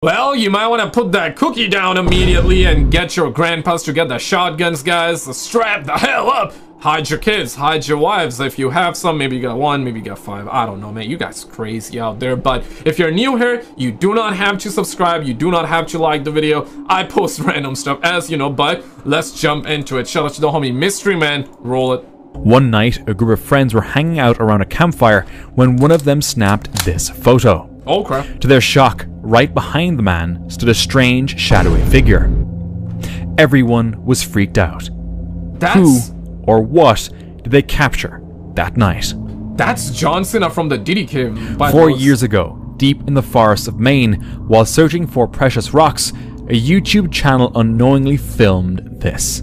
Well, you might want to put that cookie down immediately and get your grandpas to get the shotguns, guys. Strap the hell up. Hide your kids, hide your wives. If you have some, maybe you got one, maybe you got five. I don't know, man. You guys crazy out there. But if you're new here, you do not have to subscribe. You do not have to like the video. I post random stuff, as you know, but let's jump into it. Shout out to the homie Mystery Man. Roll it. One night, a group of friends were hanging out around a campfire when one of them snapped this photo. Oh, crap. To their shock, right behind the man stood a strange, shadowy figure. Everyone was freaked out. Who or what did they capture that night? That's John Cena from the Diddy Cave. 4 years ago, deep in the forests of Maine, while searching for precious rocks, a YouTube channel unknowingly filmed this.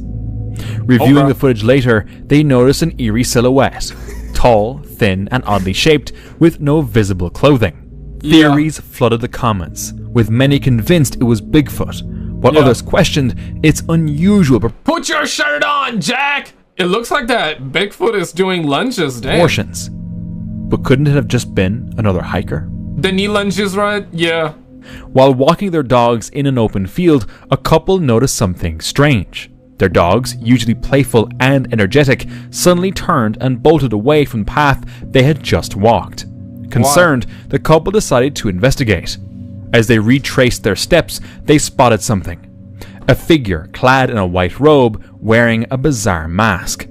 Reviewing the footage later, they noticed an eerie silhouette. Tall, thin, and oddly shaped, with no visible clothing. Theories flooded the comments, with many convinced it was Bigfoot, while others questioned its unusual Put your shirt on, Jack! It looks like that Bigfoot is doing lunges, damn. proportions. But couldn't it have just been another hiker? The knee lunges, right? Yeah. While walking their dogs in an open field, a couple noticed something strange. Their dogs, usually playful and energetic, suddenly turned and bolted away from the path they had just walked. Concerned, the couple decided to investigate. As they retraced their steps, they spotted something. A figure clad in a white robe, wearing a bizarre mask.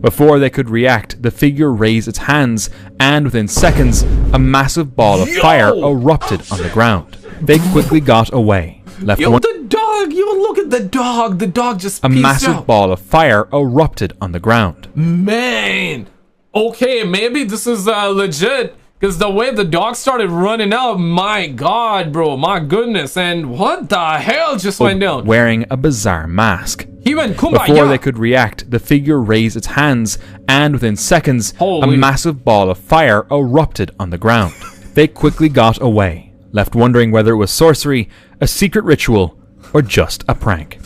Before they could react, the figure raised its hands, and within seconds, a massive ball of fire erupted on the ground. They quickly got away. The dog! Look at the dog! The dog just A massive ball of fire erupted on the ground. Man! Okay, maybe this is legit. Because the way the dog started running out, my god, bro, my goodness. And what the hell just went down? Wearing a bizarre mask. He went kumbaya. Before they could react, the figure raised its hands, and within seconds, a massive ball of fire erupted on the ground. They quickly got away, left wondering whether it was sorcery, a secret ritual, or just a prank.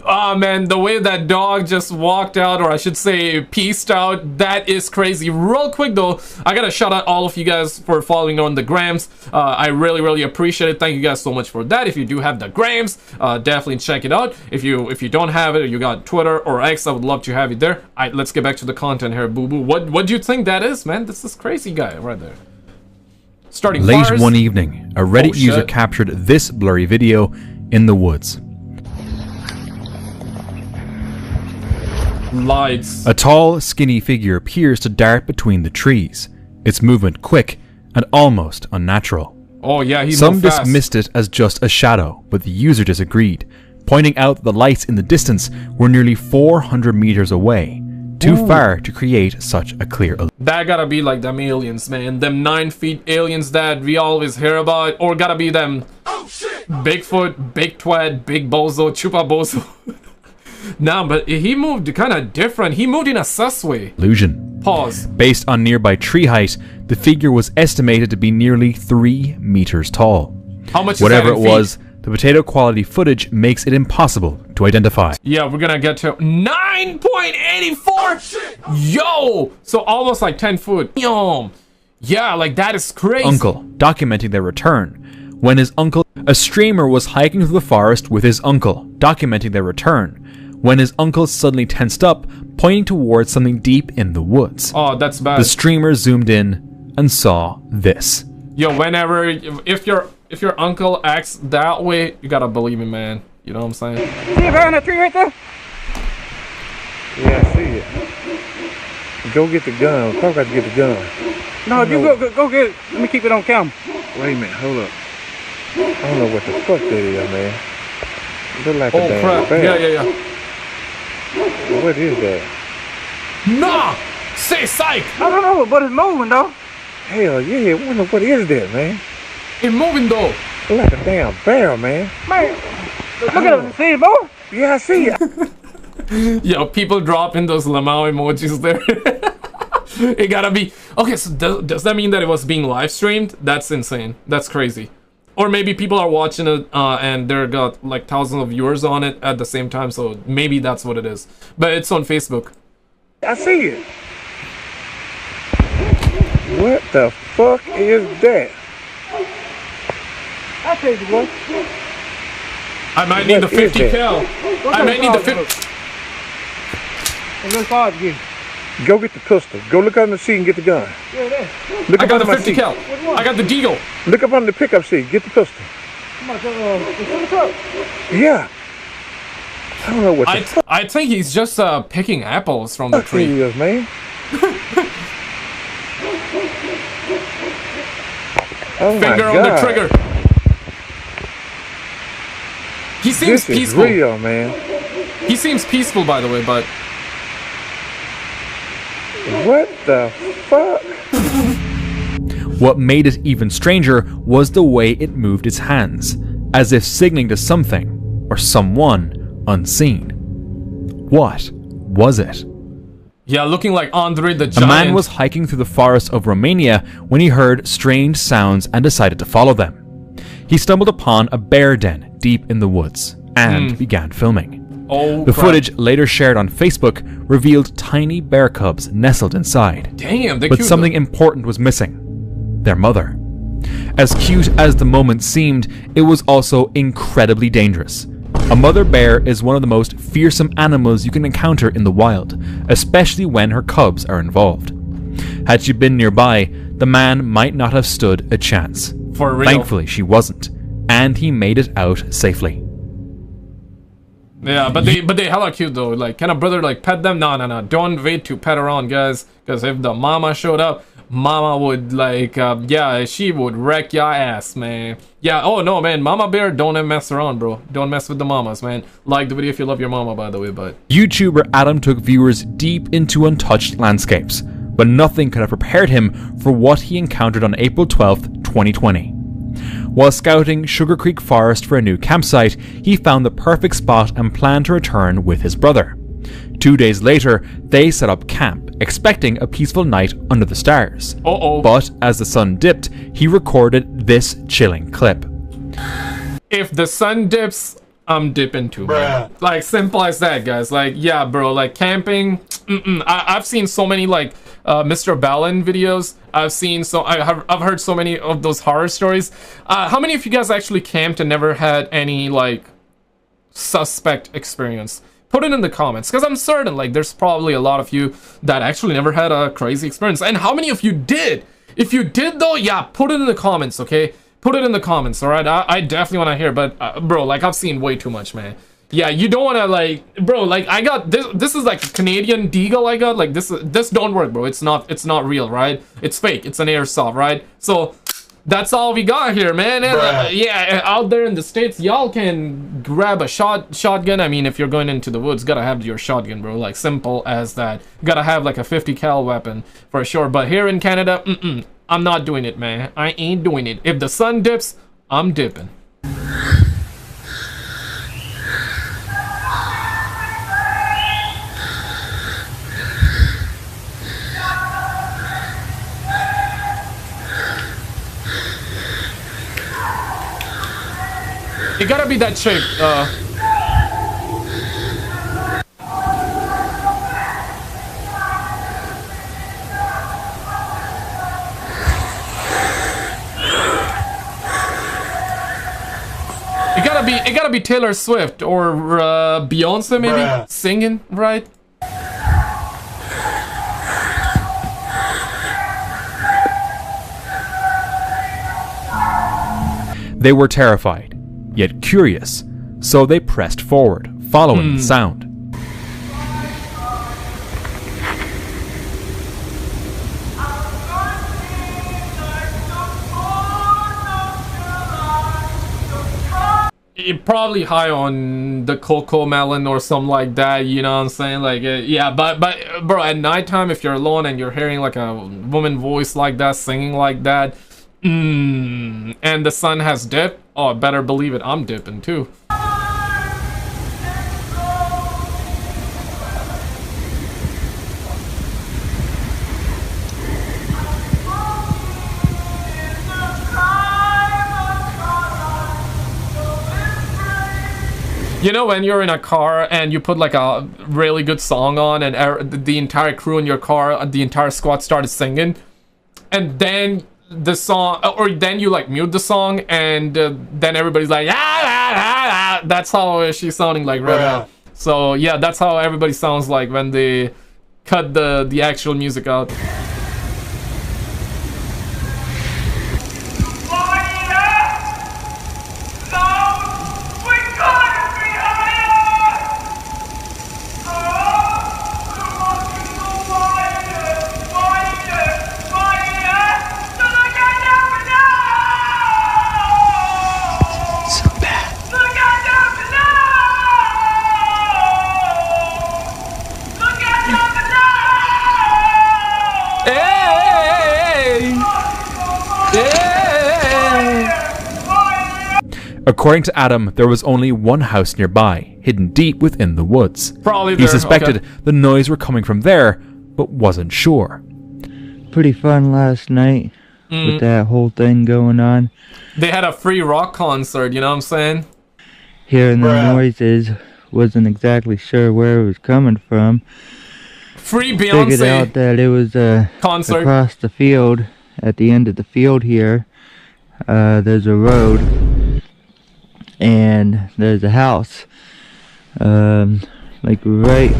Oh man, the way that dog just walked out, or I should say peaced out, that is crazy. Real quick though, I gotta shout out all of you guys for following on the grams. I really appreciate it. Thank you guys so much for that. If you do have the grams, definitely check it out. If you don't have it, or you got Twitter or X, I would love to have you there. Let's get back to the content here, boo boo. What do you think that is, man? This is crazy guy right there. Starting late fires. One evening, a Reddit user captured this blurry video in the woods. Lights. A tall, skinny figure appears to dart between the trees, its movement quick and almost unnatural. Oh yeah, Some dismissed it as just a shadow, but the user disagreed, pointing out that the lights in the distance were nearly 400 meters away, too far to create such a clear illusion. That gotta be like them aliens, man. Them 9 feet aliens that we always hear about, or gotta be them Bigfoot, Big Twat, Big Bozo, Chupa Bozo. Nah, but he moved kind of different. He moved in a sus way. Illusion. Pause. Based on nearby tree height, the figure was estimated to be nearly 3 meters tall. How much Whatever is that in it was, the potato quality footage makes it impossible to identify. Yeah, we're gonna get to 9.84. Yo, so almost like 10 foot. Yo, yeah, like that is crazy. Uncle documenting their return. When his uncle, a streamer was hiking through the forest with his uncle, documenting their return. When his uncle suddenly tensed up, pointing towards something deep in the woods. Oh, that's bad. The streamer zoomed in and saw this. Yo, whenever, if your uncle acts that way, you gotta believe him, man. You know what I'm saying? See it behind that tree right there? Yeah, I see it. Go get the gun. Talk about to get the gun. No, you go get it. Let me keep it on camera. Wait a minute, hold up. I don't know what the fuck that is, man. It look like a damn crap. bear. Yeah. What is that? Nah! Say psych! I don't know, but it's moving though. Hell yeah, what is that, man? It's moving though. It like a damn bear, man. Man, look at it. See it, boy? Yeah, I see it. Yo, people dropping those lamau emojis there. It gotta be... Okay, so does that mean that it was being live streamed? That's insane. That's crazy. Or maybe people are watching it and they're got like thousands of viewers on it at the same time, so maybe that's what it is. But it's on Facebook. I see it. What the fuck is that? I tell you what. I might need the What is 50 that? cal. I might need the 50. And look hard again. Go get the pistol. Go look under the seat and get the gun. Yeah, there. Look I up got the under my 50 seat. cal. I got the deagle. Look up under the pickup seat. Get the pistol. Come on, the truck. Yeah. I don't know what the fuck I think he's just picking apples from the he tree. is, man. Oh my Finger on God. the trigger. He seems This is peaceful. real, man. He seems peaceful, by the way, but What the fuck? What made it even stranger was the way it moved its hands, as if signaling to something or someone unseen. What was it? yeah, looking like Andre the A Giant. man was hiking through the forest of Romania when he heard strange sounds and decided to follow them. He stumbled upon a bear den deep in the woods and began filming. Oh, The crap. footage, later shared on Facebook, revealed tiny bear cubs nestled inside. Damn, they're But cute. something important was missing. Their mother. As cute as the moment seemed, it was also incredibly dangerous. A mother bear is one of the most fearsome animals you can encounter in the wild, especially when her cubs are involved. Had she been nearby, the man might not have stood a chance. For real. Thankfully, she wasn't, and he made it out safely. Yeah, but they hella cute though. Like, can a brother like pet them? No. Don't wait to pet around, guys. Because if the mama showed up, mama would like, yeah, she would wreck your ass, man. Yeah, oh no, man. Mama bear, don't mess around, bro. Don't mess with the mamas, man. Like the video if you love your mama, by the way, but... YouTuber Adam took viewers deep into untouched landscapes, but nothing could have prepared him for what he encountered on April 12th, 2020. While scouting Sugar Creek Forest for a new campsite, he found the perfect spot and planned to return with his brother. 2 days later, they set up camp, expecting a peaceful night under the stars. Uh-oh. But as the sun dipped, he recorded this chilling clip. If the sun dips, I'm dipping too, man. Like, simple as that, guys. Like, yeah, bro, like, camping, I've seen so many, like, Mr. Balin videos. I've heard so many of those horror stories. How many of you guys actually camped and never had any, like, suspect experience? Put it in the comments, because I'm certain, like, there's probably a lot of you that actually never had a crazy experience. And how many of you did? If you did, though, yeah, put it in the comments, okay? Put it in the comments, alright? I definitely want to hear, but, bro, like, I've seen way too much, man. Yeah, you don't want to, like, bro, like, I got, this is, like, a Canadian deagle I got, like, this don't work, bro. It's not real, right? It's fake. It's an airsoft, right? So, that's all we got here, man. And, yeah, out there in the States, y'all can grab a shotgun. I mean, if you're going into the woods, gotta have your shotgun, bro. Like, simple as that. Gotta have, like, a 50 cal weapon, for sure. But here in Canada, I'm not doing it, man. I ain't doing it. If the sun dips, I'm dipping. It gotta be that chick, It gotta be Taylor Swift or Beyonce, maybe singing, right? They were terrified, yet curious, so they pressed forward, following the sound. You're probably high on the cocoa melon or something like that, you know what I'm saying? Like, yeah, but bro, at nighttime, if you're alone and you're hearing like a woman voice like that, singing like that, and the sun has dipped, oh, better believe it, I'm dipping too. You know when you're in a car and you put like a really good song on and the entire crew in your car, the entire squad started singing, and then the song, or then you like mute the song, and then everybody's like, that's how she's sounding like right now. So yeah, that's how everybody sounds like when they cut the actual music out. According to Adam, there was only one house nearby, hidden deep within the woods. Probably He suspected the noise were coming from there, but wasn't sure. Pretty fun last night with that whole thing going on. They had a free rock concert, you know what I'm saying? Hearing the noises, wasn't exactly sure where it was coming from. Free Beyonce Figured out that it was concert across the field. At the end of the field here, there's a road, and there's a house, like right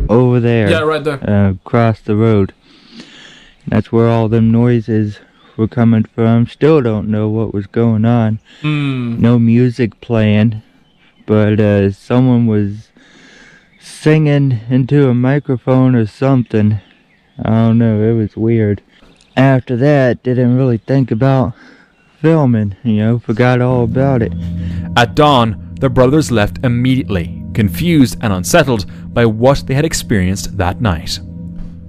over there. Yeah, right there. Across the road. That's where all them noises were coming from. Still don't know what was going on. No music playing, but someone was singing into a microphone or something. I don't know, it was weird. After that, didn't really think about filming, forgot all about it. At dawn, the brothers left immediately, confused and unsettled by what they had experienced that night.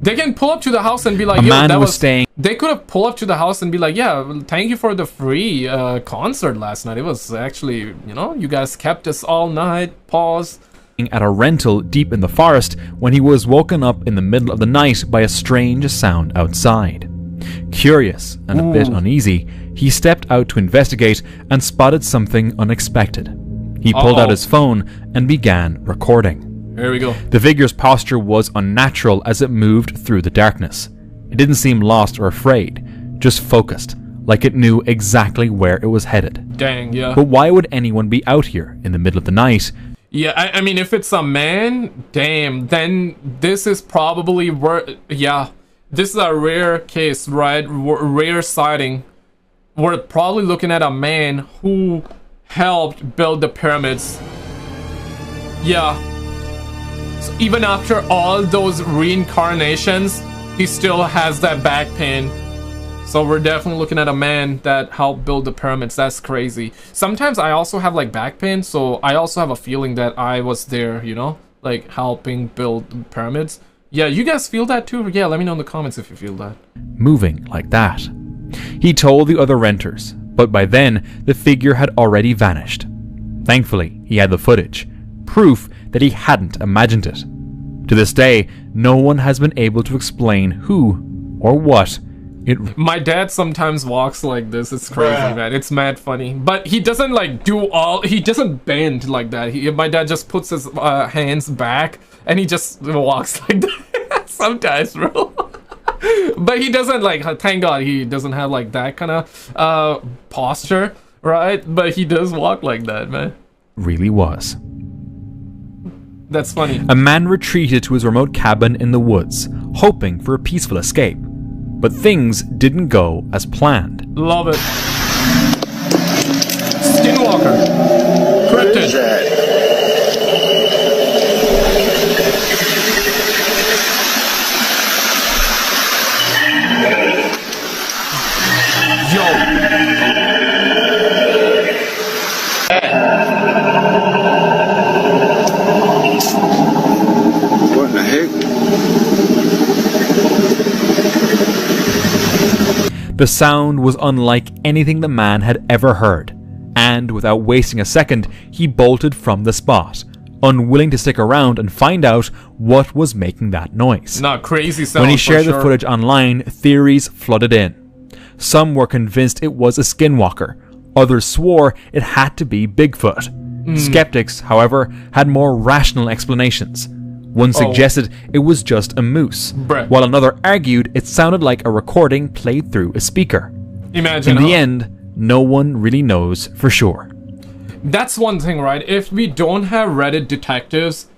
They can pull up to the house and be like, A yo, man that was staying. They could have pulled up to the house and be like, yeah, well, thank you for the free concert last night. It was actually, you guys kept us all night. Pause. At a rental deep in the forest when he was woken up in the middle of the night by a strange sound outside. Curious and a bit uneasy, he stepped out to investigate and spotted something unexpected. He pulled out his phone and began recording. Here we go. The figure's posture was unnatural as it moved through the darkness. It didn't seem lost or afraid, just focused, like it knew exactly where it was headed. Dang, yeah. But why would anyone be out here in the middle of the night? Yeah, I mean, if it's a man, damn, then this is probably this is a rare case, right? Rare sighting. We're probably looking at a man who helped build the pyramids. Yeah. So even after all those reincarnations, he still has that back pain. So we're definitely looking at a man that helped build the pyramids. That's crazy. Sometimes I also have like back pain, so I also have a feeling that I was there, like helping build the pyramids. Yeah, you guys feel that too? Yeah, let me know in the comments if you feel that. Moving like that. He told the other renters, but by then the figure had already vanished. Thankfully, he had the footage, proof that he hadn't imagined it. To this day, no one has been able to explain who or what it. My dad sometimes walks like this. It's crazy, man. It's mad funny. But he doesn't like he doesn't bend like that. My dad just puts his hands back and he just walks like that sometimes, bro. But he doesn't thank God he doesn't have like that kind of posture, right? But he does walk like that, man. Really was. That's funny. A man retreated to his remote cabin in the woods, hoping for a peaceful escape. But things didn't go as planned. Love it. Skinwalker. Cryptid. What the heck? The sound was unlike anything the man had ever heard, and without wasting a second, he bolted from the spot, unwilling to stick around and find out what was making that noise. Not crazy sound. When he shared the footage online, theories flooded in. Some were convinced it was a skinwalker. Others swore it had to be Bigfoot. Skeptics, however, had more rational explanations. One suggested it was just a moose, while another argued it sounded like a recording played through a speaker. Imagine. In the end, no one really knows for sure. That's one thing, right? If we don't have Reddit detectives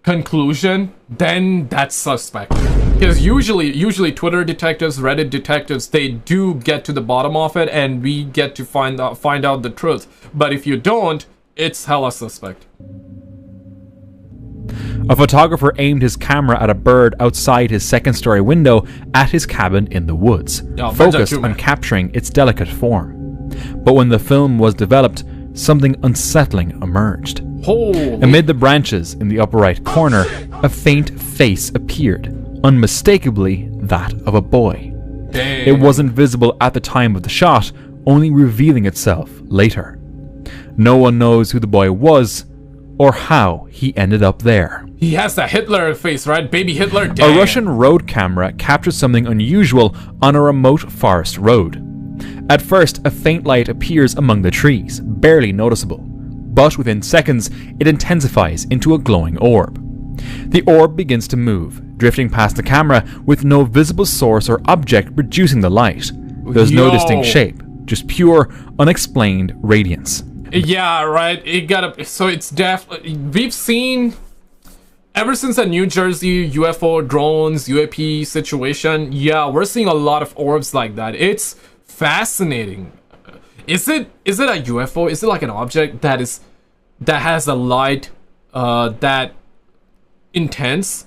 conclusion, then that's suspect. Because usually Twitter detectives, Reddit detectives, they do get to the bottom of it, and we get to find out the truth. But if you don't, it's hella suspect. A photographer aimed his camera at a bird outside his second-story window at his cabin in the woods, focused on capturing its delicate form. But when the film was developed, something unsettling emerged. Holy. Amid the branches in the upper right corner, a faint face appeared, unmistakably that of a boy. Dang. It wasn't visible at the time of the shot, only revealing itself later. No one knows who the boy was, or how he ended up there. He has that Hitler face, right? Baby Hitler. Dang. A Russian road camera captured something unusual on a remote forest road. At first, a faint light appears among the trees, barely noticeable. But within seconds, it intensifies into a glowing orb. The orb begins to move, drifting past the camera with no visible source or object producing the light. There's no distinct shape, just pure, unexplained radiance. Yeah, right. So it's definitely, we've seen ever since the New Jersey UFO drones UAP situation. Yeah, we're seeing a lot of orbs like that. It's fascinating. Is it a UFO? Is it like an object that has a light that intense?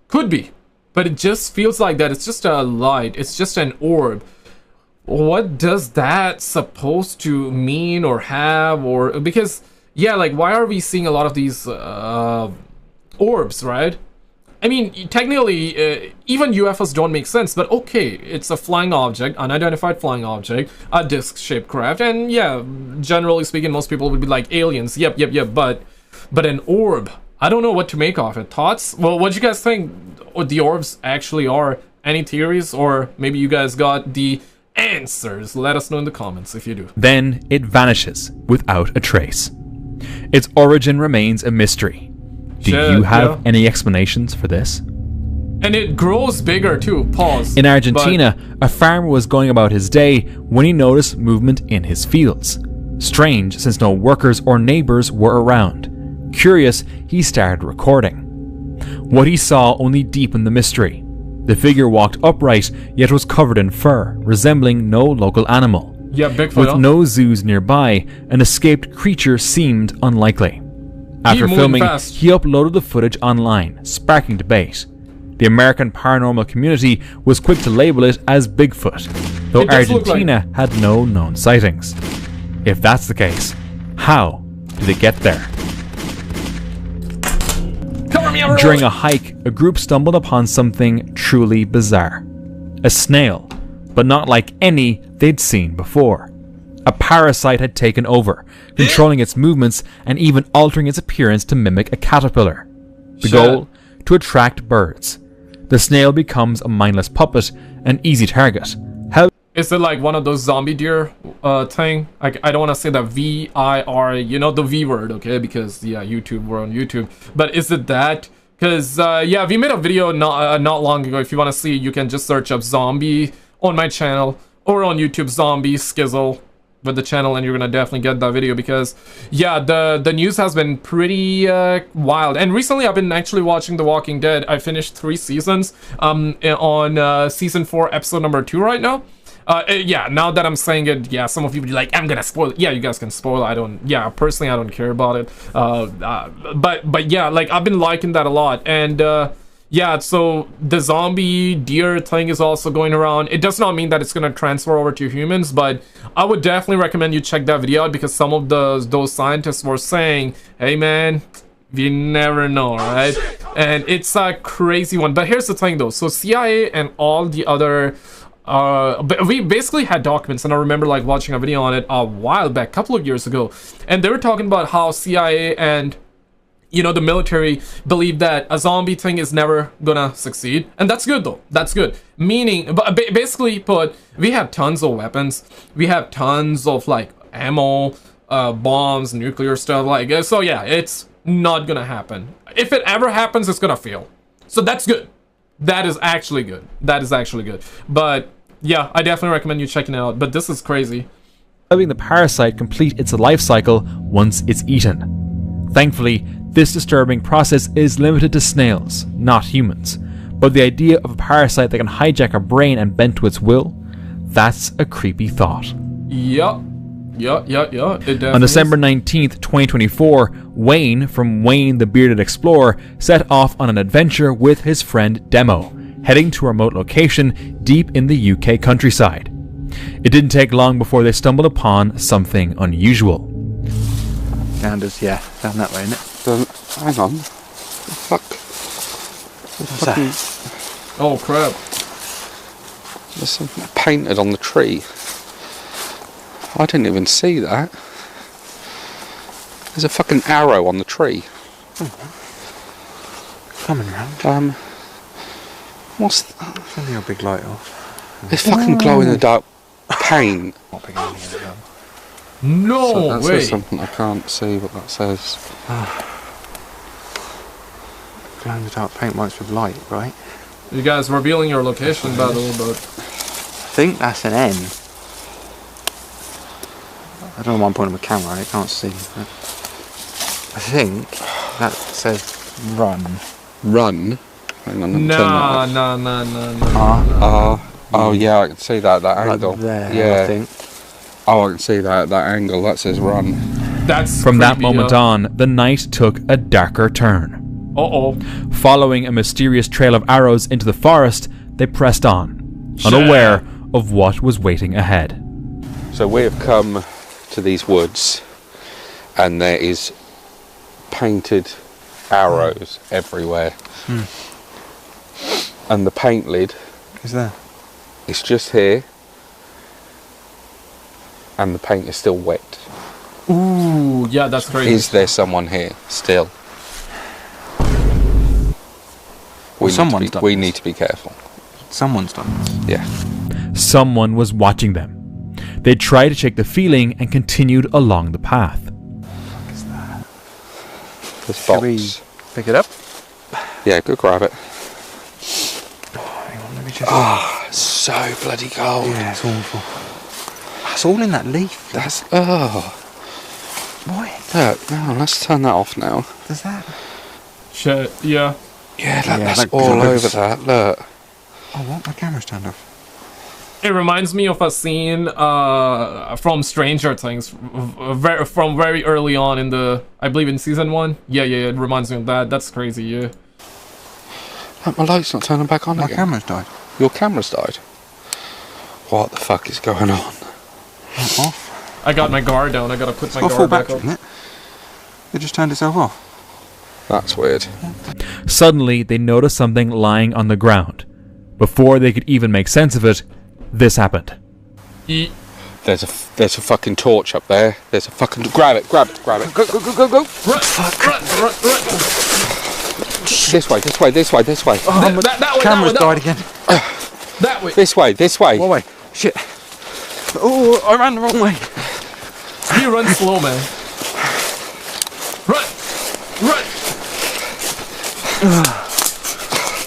Could be, but it just feels like that. It's just a light. It's just an orb. What does that supposed to mean or have? Or because yeah, like why are we seeing a lot of these orbs, right? I mean, technically, even UFOs don't make sense, but okay, it's a flying object, unidentified flying object, a disc-shaped craft, and yeah, generally speaking, most people would be like aliens. Yep, but an orb, I don't know what to make of it. Thoughts? Well, what do you guys think what the orbs actually are? Any theories? Or maybe you guys got the answers? Let us know in the comments if you do. Then it vanishes without a trace. Its origin remains a mystery. Do you have any explanations for this? And it grows bigger too. Pause. In Argentina, a farmer was going about his day when he noticed movement in his fields. Strange, since no workers or neighbors were around. Curious, he started recording. What he saw only deepened the mystery. The figure walked upright, yet was covered in fur, resembling no local animal. Yeah, Bigfoot. With no zoos nearby, an escaped creature seemed unlikely. After filming, he uploaded the footage online, sparking debate. The American paranormal community was quick to label it as Bigfoot, though Argentina had no known sightings. If that's the case, how did it get there? During a hike, a group stumbled upon something truly bizarre. A snail, but not like any they'd seen before. A parasite had taken over, controlling its movements and even altering its appearance to mimic a caterpillar. The goal? To attract birds. The snail becomes a mindless puppet, an easy target. Is it like one of those zombie deer thing? Like, I don't want to say the V-I-R, you know, the V word, okay? Because, yeah, YouTube, we're on YouTube. But is it that? Because, yeah, we made a video not long ago. If you want to see, you can just search up zombie on my channel or on YouTube, zombie skizzle with the channel, and you're gonna definitely get that video because yeah, the news has been pretty wild. And recently I've been actually watching The Walking Dead. I finished 3 seasons on season 4 episode number 2 right now. Yeah, now that I'm saying it, yeah, some of you would be like, I'm gonna spoil it. Yeah, you guys can spoil it. Personally I don't care about it, but yeah, like I've been liking that a lot. And yeah, so the zombie deer thing is also going around. It does not mean that it's going to transfer over to humans, but I would definitely recommend you check that video out because some of those scientists were saying, hey man, we never know, right? And it's a crazy one. But here's the thing though. So CIA and all the other... we basically had documents, and I remember like watching a video on it a while back, a couple of years ago. And they were talking about how CIA and... you know, the military believe that a zombie thing is never gonna succeed. And that's good though. That's good. Meaning, basically put, we have tons of weapons. We have tons of like ammo, bombs, nuclear stuff like this. So yeah, it's not gonna happen. If it ever happens, it's gonna fail. So that's good. That is actually good. That is actually good. But Yeah, I definitely recommend you checking it out, but this is crazy. Letting the parasite complete its life cycle once it's eaten. Thankfully, this disturbing process is limited to snails, not humans. But the idea of a parasite that can hijack a brain and bend to its will, that's a creepy thought. Yup. Yeah. On December 19th, 2024, Wayne from Wayne the Bearded Explorer set off on an adventure with his friend Demo, heading to a remote location deep in the UK countryside. It didn't take long before they stumbled upon something unusual. Down down that way, isn't it? Hang on. Fuck. What's that? Oh crap. There's something painted on the tree. I didn't even see that. There's a fucking arrow on the tree. Coming round. What's that? Turning your big light off. It's fucking glow in the dark paint. Not picking anything up. No That way. says something I can't see what that says. Glow in the dark paint works with light, right? You guys revealing your location by a little bit. I think that's an N. I don't know why I'm pointing my camera, I can't see. But I think that says run. Run? Hang on, let me turn that Nah. off. Oh yeah, I can see that angle. Right there, yeah. I think. Oh, I can see that angle. That says run. That's From that creepy, moment on, the night took a darker turn. Uh-oh. Following a mysterious trail of arrows into the forest, they pressed on, unaware of what was waiting ahead. So we have come to these woods, and there is painted arrows everywhere. And the paint lid Is there? is just here, and the paint is still wet. Ooh, yeah, that's crazy. Is there someone here still? We need to be careful. Someone's done this. Yeah. Someone was watching them. They tried to shake the feeling and continued along the path. What is that? This Shall we box. pick it up? Yeah, go grab it. Hang on, let me just... It's so bloody cold. Yeah, it's awful. It's all in that leaf. That's Why? Look, no, let's turn that off now. Does that... Shit, yeah. Yeah, that's that all looks- over that. Look. Oh, what? My camera's turned off. It reminds me of a scene from Stranger Things, from very early on in the, I believe in season 1. Yeah, it reminds me of that. That's crazy, yeah. Look, my light's not turning back on My again. camera's died. Your camera's died. What the fuck is going on? Off. I got my guard down. I gotta put my Got full guard back battery, up. isn't it? It just turned itself off. That's weird. Suddenly, they noticed something lying on the ground. Before they could even make sense of it, this happened. There's a fucking torch up there. There's a fucking... Grab it. Go. Run. This way. Oh, that way, Camera's that way, died again. that way. This way. What way? Shit. Oh, I ran the wrong way. You run slow, man. Run.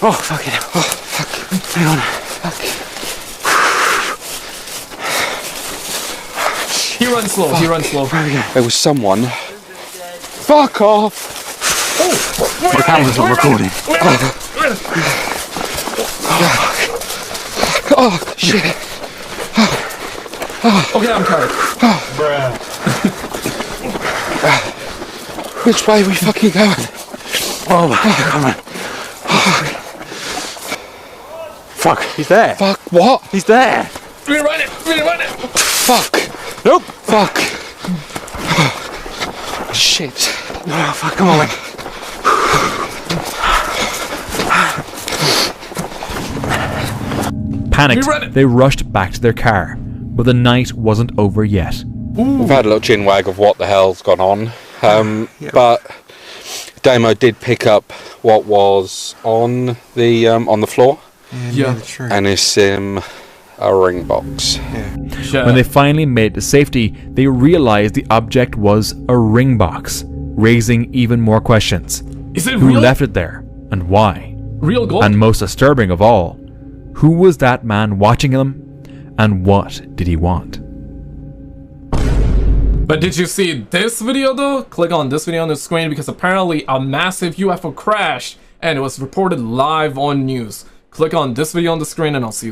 Oh, fuck it. Oh, fuck. Hang on. He runs slow. Where are we going? There was someone... Fuck off! My camera's not recording. Oh, shit. Okay, I'm tired. Which way are we fucking going? Oh, come on. Fuck, he's there. Fuck, what? He's there. We run it. Fuck. Nope. Fuck. Shit. Oh, fuck, come on, Wayne. Panicked, they rushed back to their car, but the night wasn't over yet. We've had a little chin wag of what the hell's gone on. But Damo did pick up what was on the floor. Yeah. The tree. And it's a ring box. When they finally made it to safety, they realized the object was a ring box, raising even more questions. Is it Who real? left it there, and why? Real gold? And most disturbing of all, who was that man watching them? and what did he want? But did you see this video though? Click on this video on the screen because apparently a massive UFO crashed and it was reported live on news. Click on this video on the screen and I'll see you